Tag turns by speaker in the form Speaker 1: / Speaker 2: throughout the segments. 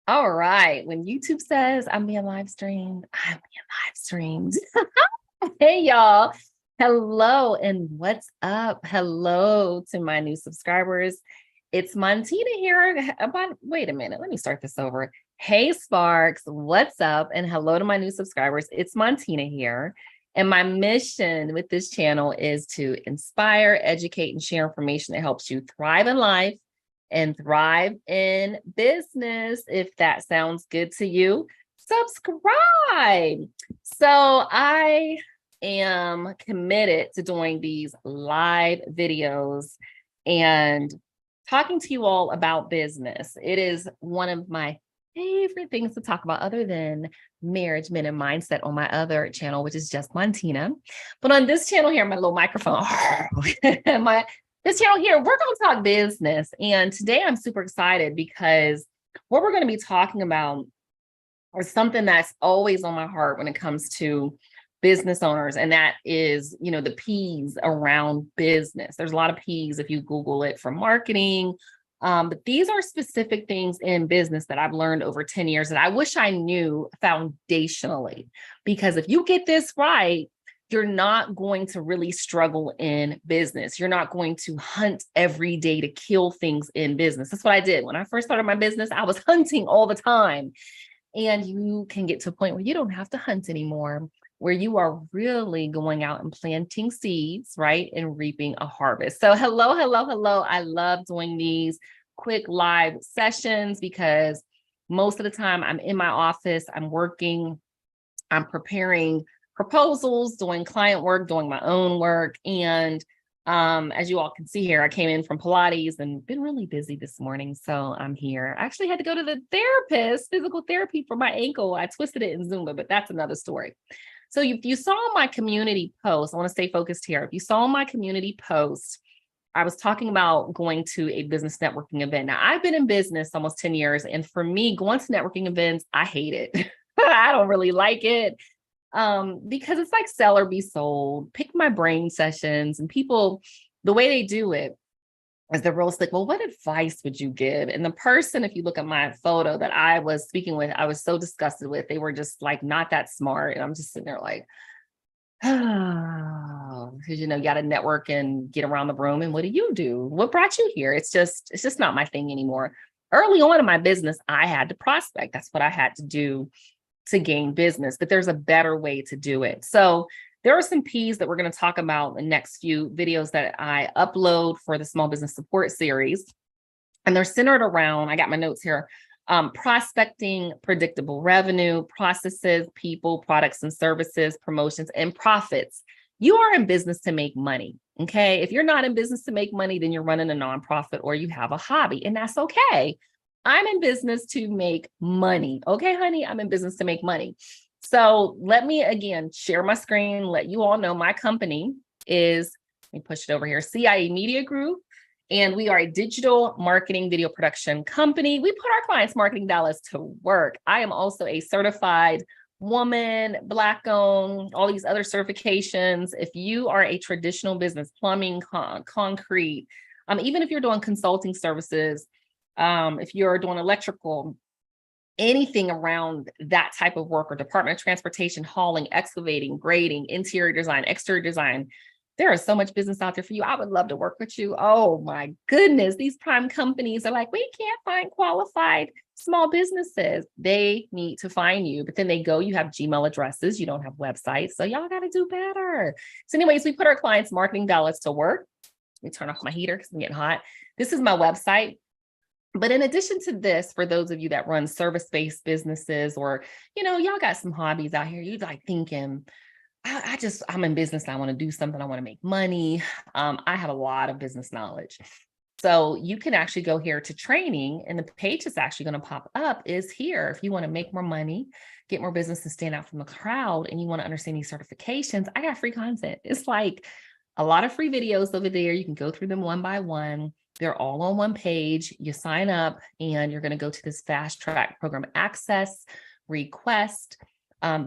Speaker 1: All right. When YouTube says I'm being live streamed, I'm being live streamed. Hey, y'all. Hello, and what's up? Hello to my new subscribers. It's Montina here. Wait a minute. Let me start this over. Hey, Sparks. What's up? And hello to my new subscribers. It's Montina here. And my mission with this channel is to inspire, educate, and share information that helps you thrive in life and thrive in business. If that sounds good to you, subscribe. So I am committed to doing these live videos and talking to you all about business. It is one of my favorite things to talk about other than marriage, men, and mindset on my other channel, which is just Montina. But on this channel here, my little microphone, this channel here, we're going to talk business. And today I'm super excited because what we're going to be talking about is something that's always on my heart when it comes to business owners. And that is, the P's around business. There's a lot of P's if you Google it for marketing. But these are specific things in business that I've learned over 10 years that I wish I knew foundationally, because if you get this right, you're not going to really struggle in business. You're not going to hunt every day to kill things in business. That's what I did. When I first started my business, I was hunting all the time. And you can get to a point where you don't have to hunt anymore, where you are really going out and planting seeds, right? And reaping a harvest. So hello, hello, hello. I love doing these quick live sessions because most of the time I'm in my office, I'm working, I'm preparing proposals, doing client work, doing my own work. And as you all can see here, I came in from Pilates and been really busy this morning. So I'm here. I actually had to go to the therapist, physical therapy for my ankle. I twisted it in Zumba, but that's another story. So if you saw my community post, I want to stay focused here. If you saw my community post, I was talking about going to a business networking event. Now, I've been in business almost 10 years. And for me, going to networking events, I hate it. I don't really like it. Because it's like sell or be sold, pick my brain sessions, and people, the way they do it is they're real like, well, what advice would you give? And the person, if you look at my photo that I was speaking with, I was so disgusted with, they were just like, not that smart. And I'm just sitting there like, oh, because, you got to network and get around the room. And what do? What brought you here? It's just not my thing anymore. Early on in my business, I had to prospect. That's what I had to do to gain business, but there's a better way to do it. So there are some P's that we're going to talk about in the next few videos that I upload for the Small Business Support Series. And they're centered around, I got my notes here, prospecting, predictable revenue, processes, people, products and services, promotions, and profits. You are in business to make money. Okay. If you're not in business to make money, then you're running a nonprofit or you have a hobby, and that's okay. I'm in business to make money. Okay, honey, I'm in business to make money. So let me again share my screen, let you all know my company is, let me push it over here, CIA Media Group. And we are a digital marketing video production company. We put our clients' marketing dollars to work. I am also a certified woman, Black owned, all these other certifications. If you are a traditional business, plumbing, concrete, even if you're doing consulting services, if you're doing electrical, anything around that type of work, or Department of Transportation, hauling, excavating, grading, interior design, exterior design, there is so much business out there for you. I would love to work with you. Oh my goodness. These prime companies are like, we can't find qualified small businesses. They need to find you, but then you have Gmail addresses. You don't have websites. So y'all got to do better. So anyways, we put our clients' marketing dollars to work. Let me turn off my heater because I'm getting hot. This is my website. But in addition to this, for those of you that run service-based businesses, or, y'all got some hobbies out here, you like thinking, I'm in business. I want to do something. I want to make money. I have a lot of business knowledge. So you can actually go here to training, and the page that's actually going to pop up is here. If you want to make more money, get more business, and stand out from the crowd, and you want to understand these certifications, I got free content. It's like a lot of free videos over there. You can go through them one by one. They're all on one page. You sign up and you're going to go to this fast track program access request.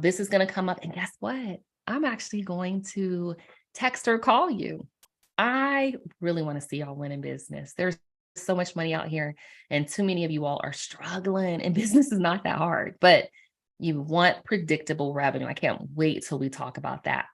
Speaker 1: This is going to come up, and guess what? I'm actually going to text or call you. I really want to see y'all win in business. There's so much money out here, and too many of you all are struggling, and business is not that hard, but you want predictable revenue. I can't wait till we talk about that.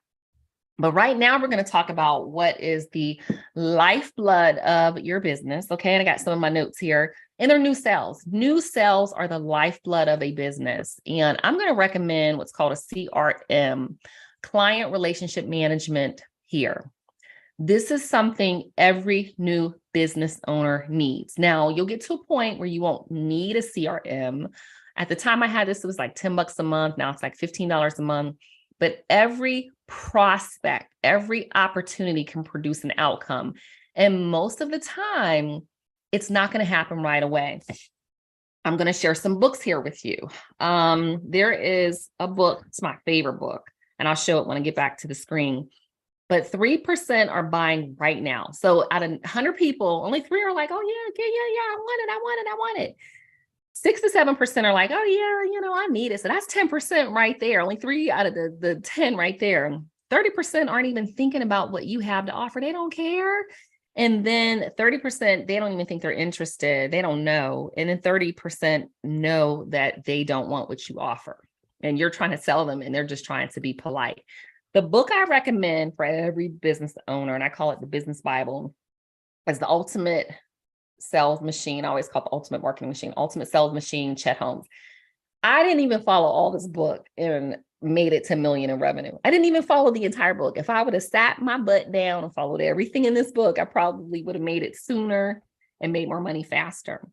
Speaker 1: But right now we're going to talk about what is the lifeblood of your business. Okay. And I got some of my notes here, and they're new sales. New sales are the lifeblood of a business. And I'm going to recommend what's called a CRM, client relationship management here. This is something every new business owner needs. Now, you'll get to a point where you won't need a CRM. At the time I had this, it was like $10 a month. Now it's like $15 a month. But every prospect, every opportunity can produce an outcome. And most of the time, it's not going to happen right away. I'm going to share some books here with you. There is a book, it's my favorite book, and I'll show it when I get back to the screen. But 3% are buying right now. So out of 100 people, only 3 are like, oh yeah, I want it. 6 to 7% are like, oh yeah, I need it. So that's 10% right there. Only 3 out of the 10 right there. 30% aren't even thinking about what you have to offer. They don't care. And then 30%, they don't even think they're interested. They don't know. And then 30% know that they don't want what you offer. And you're trying to sell them, and they're just trying to be polite. The book I recommend for every business owner, and I call it the Business Bible, is The Ultimate Sales Machine. I always call it the Ultimate Marketing Machine, Ultimate Sales Machine, Chet Holmes. I didn't even follow all this book and made it to $1 million in revenue. I didn't even follow the entire book. If I would have sat my butt down and followed everything in this book, I probably would have made it sooner and made more money faster.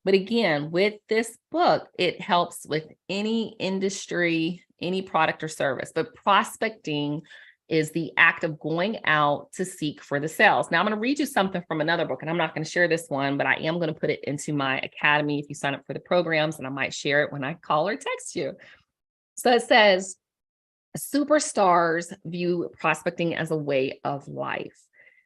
Speaker 1: But again, with this book, it helps with any industry, any product or service. But prospecting is the act of going out to seek for the sales. Now I'm going to read you something from another book, and I'm not going to share this one, but I am going to put it into my academy if you sign up for the programs, and I might share it when I call or text you. So it says, superstars view prospecting as a way of life.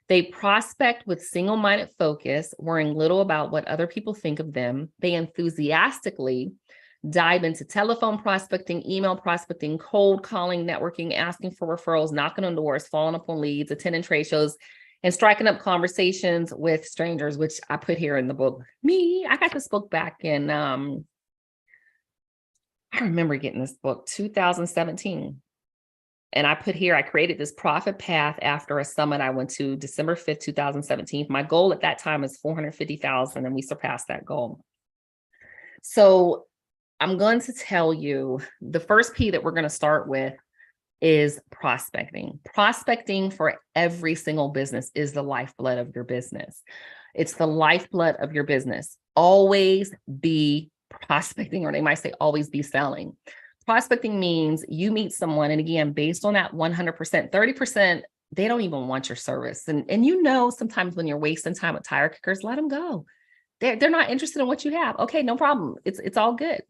Speaker 1: They prospect with single-minded focus, worrying little about what other people think of them. They enthusiastically dive into telephone prospecting, email prospecting, cold calling, networking, asking for referrals, knocking on doors, following up on leads, attending trade shows, and striking up conversations with strangers, which I put here in the book. I got this book back in, I remember getting this book, 2017. And I put here, I created this profit path after a summit I went to December 5th, 2017. My goal at that time is 450,000, and we surpassed that goal. So I'm going to tell you the first P that we're going to start with is prospecting. Prospecting for every single business is the lifeblood of your business. It's the lifeblood of your business. Always be prospecting, or they might say always be selling. Prospecting means you meet someone, and again, based on that 100%, 30%, they don't even want your service. And sometimes when you're wasting time with tire kickers, let them go. They're not interested in what you have. Okay, no problem. It's all good.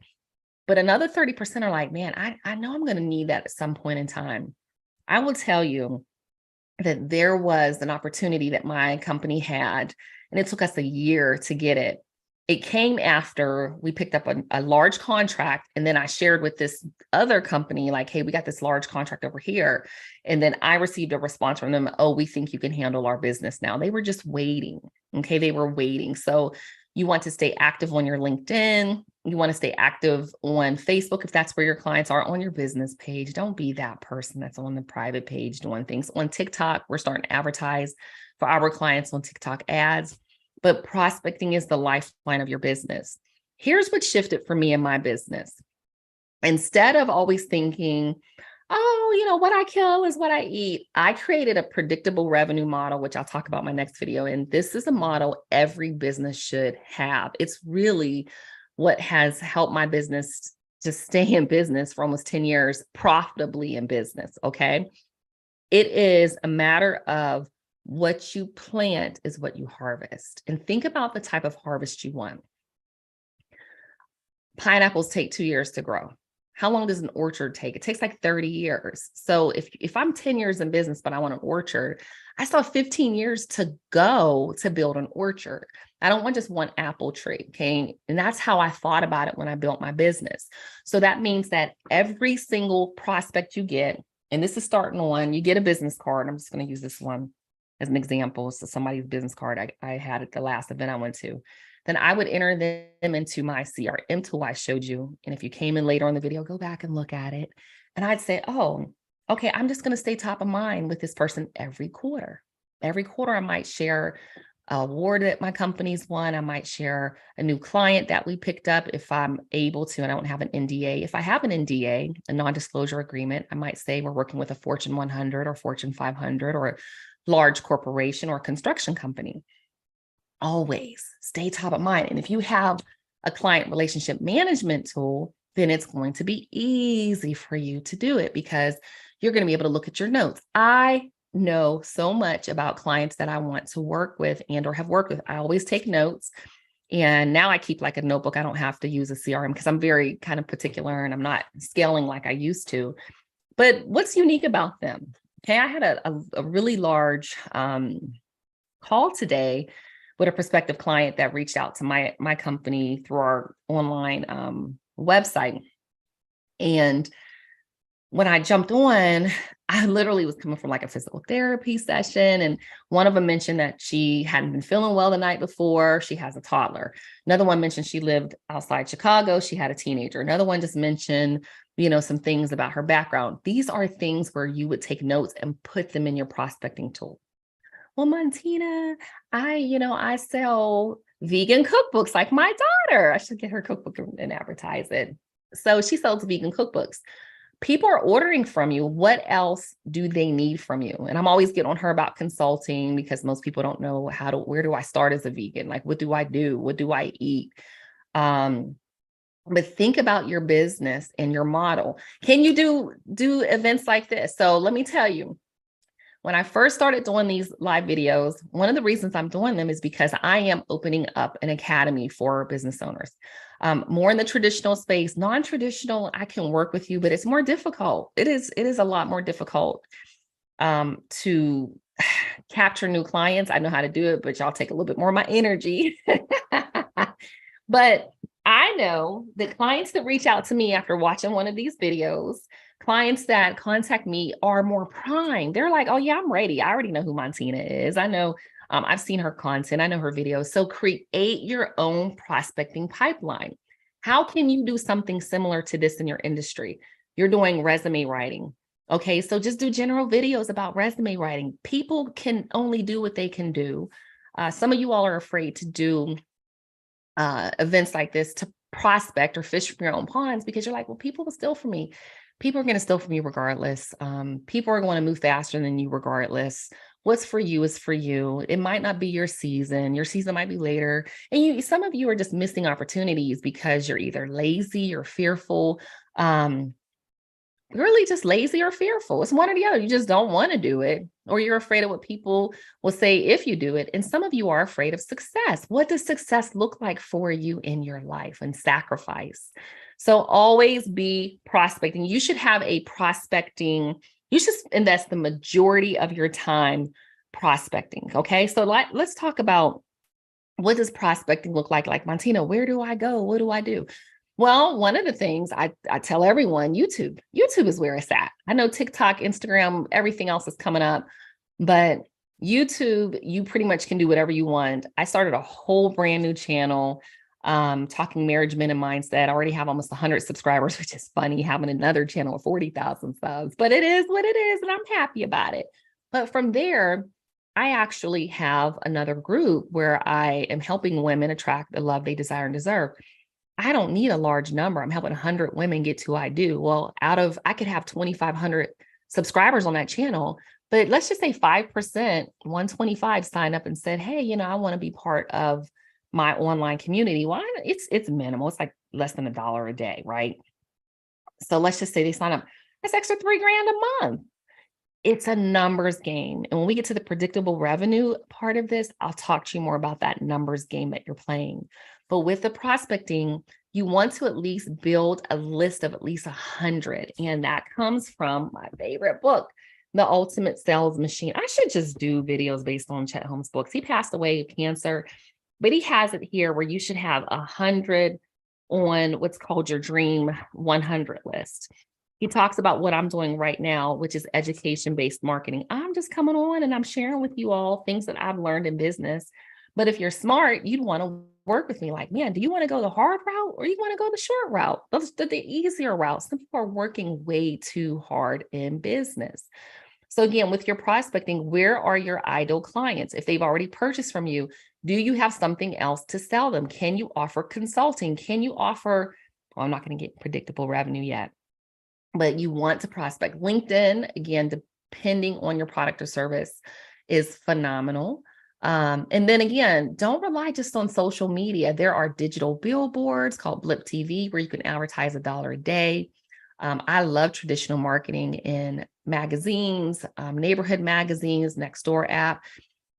Speaker 1: But another 30% are like, man, I know I'm going to need that at some point in time. I will tell you that there was an opportunity that my company had, and it took us a year to get it. It came after we picked up a large contract, and then I shared with this other company, like, hey, we got this large contract over here. And then I received a response from them, oh, we think you can handle our business now. They were just waiting. Okay, they were waiting. So you want to stay active on your LinkedIn. You want to stay active on Facebook if that's where your clients are, on your business page. Don't be that person that's on the private page doing things. On TikTok, we're starting to advertise for our clients on TikTok ads. But prospecting is the lifeline of your business. Here's what shifted for me in my business. Instead of always thinking, oh, what I kill is what I eat, I created a predictable revenue model, which I'll talk about in my next video. And this is a model every business should have. It's really what has helped my business to stay in business for almost 10 years, profitably in business. Okay. It is a matter of what you plant is what you harvest. And think about the type of harvest you want. Pineapples take 2 years to grow. How long does an orchard take? It takes like 30 years. So if I'm 10 years in business, but I want an orchard, I still have 15 years to go to build an orchard. I don't want just one apple tree. Okay. And that's how I thought about it when I built my business. So that means that every single prospect you get, and this is starting on, you get a business card. I'm just going to use this one. as an example, so somebody's business card I had at the last event I went to, then I would enter them into my CRM tool I showed you. And if you came in later on the video, go back and look at it. And I'd say, oh, okay, I'm just going to stay top of mind with this person every quarter. Every quarter, I might share an award that my company's won. I might share a new client that we picked up if I'm able to, and I don't have an NDA. If I have an NDA, a non-disclosure agreement, I might say we're working with a Fortune 100 or Fortune 500 or a large corporation or construction company. Always stay top of mind. And if you have a client relationship management tool, then it's going to be easy for you to do it because you're going to be able to look at your notes. I know so much about clients that I want to work with and or have worked with. I always take notes. And now I keep like a notebook. I don't have to use a CRM because I'm very kind of particular and I'm not scaling like I used to. But what's unique about them? Okay, I had a really large call today with a prospective client that reached out to my company through our online website. And when I jumped on, I literally was coming from like a physical therapy session. And one of them mentioned that she hadn't been feeling well the night before. She has a toddler. Another one mentioned she lived outside Chicago. She had a teenager. Another one just mentioned, some things about her background. These are things where you would take notes and put them in your prospecting tool. Well, Montina, I sell vegan cookbooks like my daughter. I should get her cookbook and advertise it. So she sells vegan cookbooks. People are ordering from you. What else do they need from you? And I'm always getting on her about consulting because most people don't know where do I start as a vegan? Like, what do I do? What do I eat? But think about your business and your model. Can you do events like this? So let me tell you, when I first started doing these live videos, one of the reasons I'm doing them is because I am opening up an academy for business owners. More in the traditional space, non-traditional, I can work with you, but it's more difficult. It is a lot more difficult to capture new clients. I know how to do it, but y'all take a little bit more of my energy. But I know that clients that reach out to me after watching one of these videos, clients that contact me are more prime. They're like, oh yeah, I'm ready. I already know who Montina is. I know, I've seen her content. I know her videos. So create your own prospecting pipeline. How can you do something similar to this in your industry? You're doing resume writing. Okay, so just do general videos about resume writing. People can only do what they can do. Some of you all are afraid to do events like this to prospect or fish from your own ponds because you're like, well, people will steal from me. People are going to steal from you regardless. People are going to move faster than you regardless. What's for you is for you. It might not be your season. Your season might be later. And some of you are just missing opportunities because you're either lazy or fearful. Really just lazy or fearful. It's one or the other. You just don't want to do it, or you're afraid of what people will say if you do it. And some of you are afraid of success. What does success look like for you in your life and sacrifice? So always be prospecting. You should have a prospecting. You should invest the majority of your time prospecting. Okay. So let's talk about what does prospecting look like? Like, Montina, where do I go? What do I do? Well, one of the things I tell everyone, YouTube is where it's at. I know TikTok, Instagram, everything else is coming up, but YouTube, you pretty much can do whatever you want. I started a whole brand new channel, talking marriage, men, and mindset. I already have almost 100 subscribers, which is funny having another channel with 40,000 subs, but it is what it is, and I'm happy about it. But from there, I actually have another group where I am helping women attract the love they desire and deserve. I don't need a large number. I'm helping 100 women get to who I do. Well, I could have 2,500 subscribers on that channel, but let's just say 5%, 125 signed up and said, hey, I want to be part of my online community. Well, it's minimal. It's like less than $1 a day, right? So let's just say they sign up. That's extra $3,000 a month. It's a numbers game. And when we get to the predictable revenue part of this, I'll talk to you more about that numbers game that you're playing. But with the prospecting, you want to at least build a list of at least 100. And that comes from my favorite book, The Ultimate Sales Machine. I should just do videos based on Chet Holmes' books. He passed away of cancer, but he has it here where you should have 100 on what's called your Dream 100 list. He talks about what I'm doing right now, which is education-based marketing. I'm just coming on and I'm sharing with you all things that I've learned in business. But if you're smart, you'd want to work with me like, man, do you want to go the hard route or you want to go the short route? Those are the easier routes. Some people are working way too hard in business. So again, with your prospecting, where are your ideal clients? If they've already purchased from you, do you have something else to sell them? Can you offer consulting? Can you offer, well, I'm not going to get predictable revenue yet, but you want to prospect. LinkedIn, again, depending on your product or service, is phenomenal. And then again, don't rely just on social media. There are digital billboards called Blip TV where you can advertise $1 a day. I love traditional marketing in magazines, neighborhood magazines, Nextdoor app.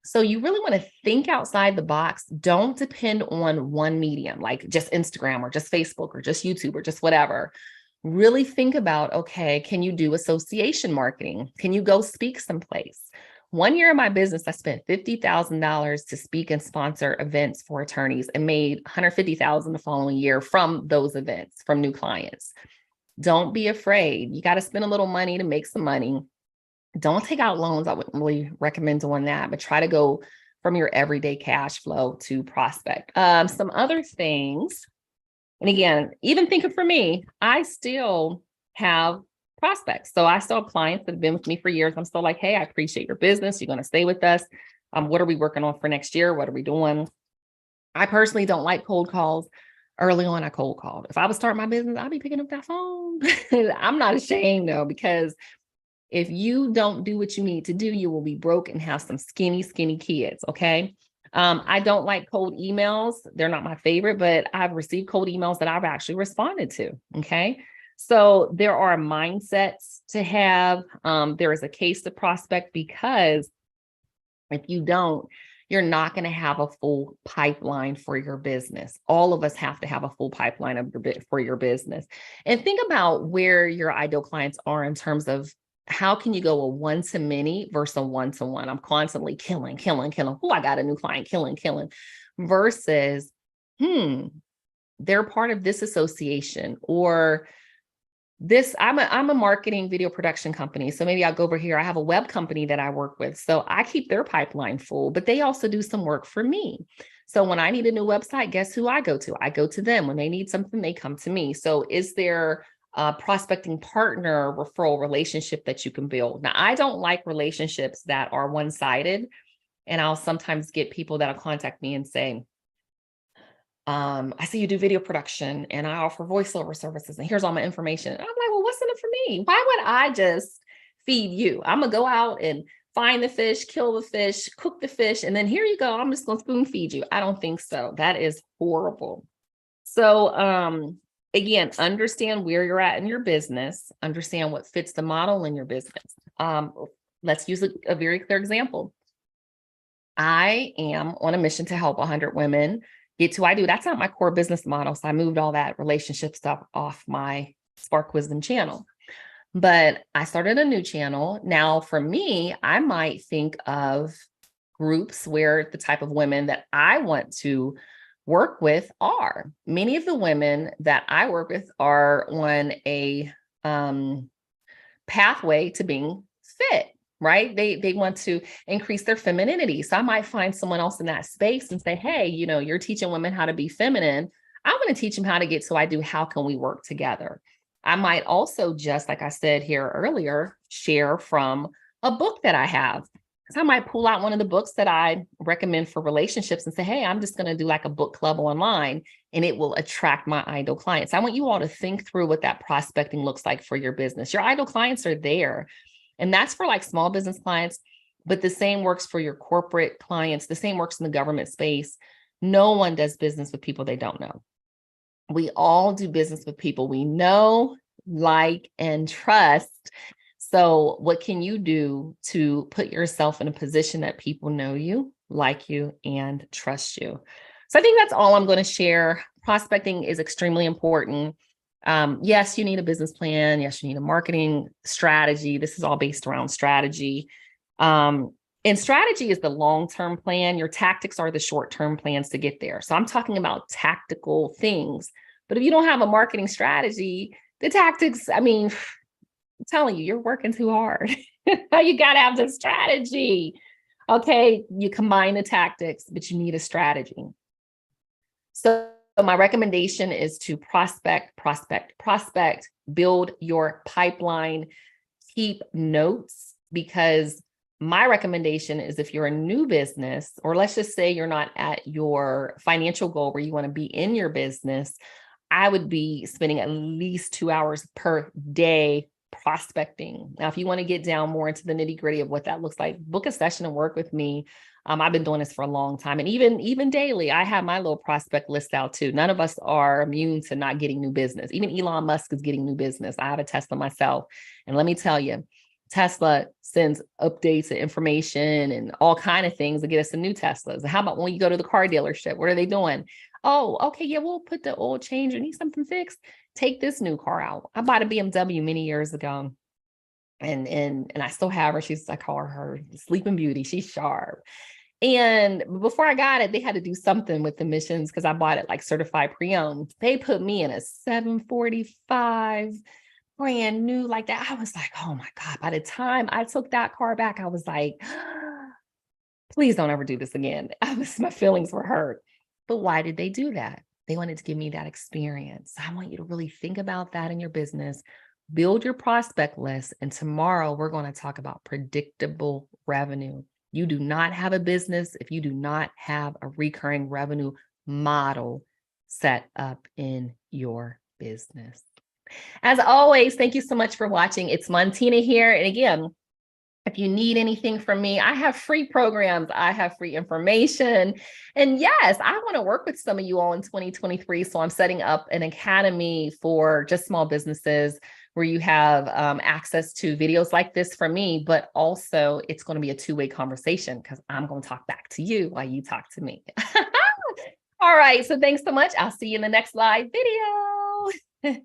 Speaker 1: So you really want to think outside the box. Don't depend on one medium, like just Instagram or just Facebook or just YouTube or just whatever. Really think about, okay, can you do association marketing? Can you go speak someplace? 1 year in my business, I spent $50,000 to speak and sponsor events for attorneys and made $150,000 the following year from those events, from new clients. Don't be afraid. You got to spend a little money to make some money. Don't take out loans. I wouldn't really recommend doing that, but try to go from your everyday cash flow to prospect. Some other things. And again, even thinking for me, I still have prospects. So I still have clients that have been with me for years. I'm still like, hey, I appreciate your business. You're going to stay with us. What are we working on for next year? What are we doing? I personally don't like cold calls. Early on, I cold called. If I would start my business, I'd be picking up that phone. I'm not ashamed though, because if you don't do what you need to do, you will be broke and have some skinny kids. Okay. I don't like cold emails. They're not my favorite, but I've received cold emails that I've actually responded to. Okay. So there are mindsets to have. There is a case to prospect, because if you don't, you're not going to have a full pipeline for your business. All of us have to have a full pipeline for your business. And think about where your ideal clients are in terms of how can you go a one-to-many versus a one-to-one? I'm constantly killing. Oh, I got a new client, killing. Versus, they're part of this association, or this, I'm a marketing video production company. So maybe I'll go over here. I have a web company that I work with. So I keep their pipeline full, but they also do some work for me. So when I need a new website, guess who I go to? I go to them. When they need something, they come to me. So is there a prospecting partner referral relationship that you can build? Now, I don't like relationships that are one-sided. And I'll sometimes get people that'll contact me and say, I see you do video production and I offer voiceover services and here's all my information. And I'm like, well, what's in it for me? Why would I just feed you? I'm gonna go out and find the fish, kill the fish, cook the fish, and then here you go. I'm just gonna spoon feed you. I don't think so. That is horrible. So again, understand where you're at in your business, understand what fits the model in your business. Let's use a very clear example. I am on a mission to help 100 women get to I do. That's not my core business model. So I moved all that relationship stuff off my Spark Wisdom channel. But I started a new channel. Now, for me, I might think of groups where the type of women that I want to work with are. Many of the women that I work with are on a pathway to being fit. Right? They want to increase their femininity. So I might find someone else in that space and say, hey, you're teaching women how to be feminine. I want to teach them how to get to I do. How can we work together? I might also, just like I said here earlier, share from a book that I have. So I might pull out one of the books that I recommend for relationships and say, hey, I'm just going to do like a book club online, and it will attract my ideal clients. I want you all to think through what that prospecting looks like for your business. Your ideal clients are there. And that's for like small business clients, but the same works for your corporate clients. The same works in the government space. No one does business with people they don't know. We all do business with people we know, like, and trust. So what can you do to put yourself in a position that people know you, like you, and trust you? So I think that's all I'm going to share. Prospecting is extremely important. Yes, you need a business plan. Yes, you need a marketing strategy. This is all based around strategy. And strategy is the long-term plan. Your tactics are the short-term plans to get there. So I'm talking about tactical things. But if you don't have a marketing strategy, the tactics, telling you, you're working too hard. You got to have the strategy. Okay. You combine the tactics, but you need a strategy. So my recommendation is to prospect, build your pipeline, keep notes, because my recommendation is if you're a new business, or let's just say you're not at your financial goal where you want to be in your business, I would be spending at least 2 hours per day prospecting. Now, if you want to get down more into the nitty gritty of what that looks like, book a session and work with me. I've been doing this for a long time. And even daily, I have my little prospect list out too. None of us are immune to not getting new business. Even Elon Musk is getting new business. I have a Tesla myself. And let me tell you, Tesla sends updates and information and all kinds of things to get us some new Teslas. How about when you go to the car dealership? What are they doing? Oh, okay, yeah, we'll put the oil change. You need something fixed? Take this new car out. I bought a BMW many years ago. And I still have her. I call her Sleeping Beauty. She's sharp. And before I got it, they had to do something with emissions because I bought it like certified pre-owned. They put me in a 745 brand new like that. I was like, oh my God. By the time I took that car back, I was like, please don't ever do this again. My feelings were hurt. But why did they do that? They wanted to give me that experience. I want you to really think about that in your business. Build your prospect list. And tomorrow we're going to talk about predictable revenue. You do not have a business if you do not have a recurring revenue model set up in your business. As always, thank you so much for watching. It's Montina here. And again, if you need anything from me, I have free programs. I have free information. And yes, I want to work with some of you all in 2023. So I'm setting up an academy for just small businesses where you have access to videos like this from me, but also it's going to be a two-way conversation because I'm going to talk back to you while you talk to me. All right. So thanks so much. I'll see you in the next live video.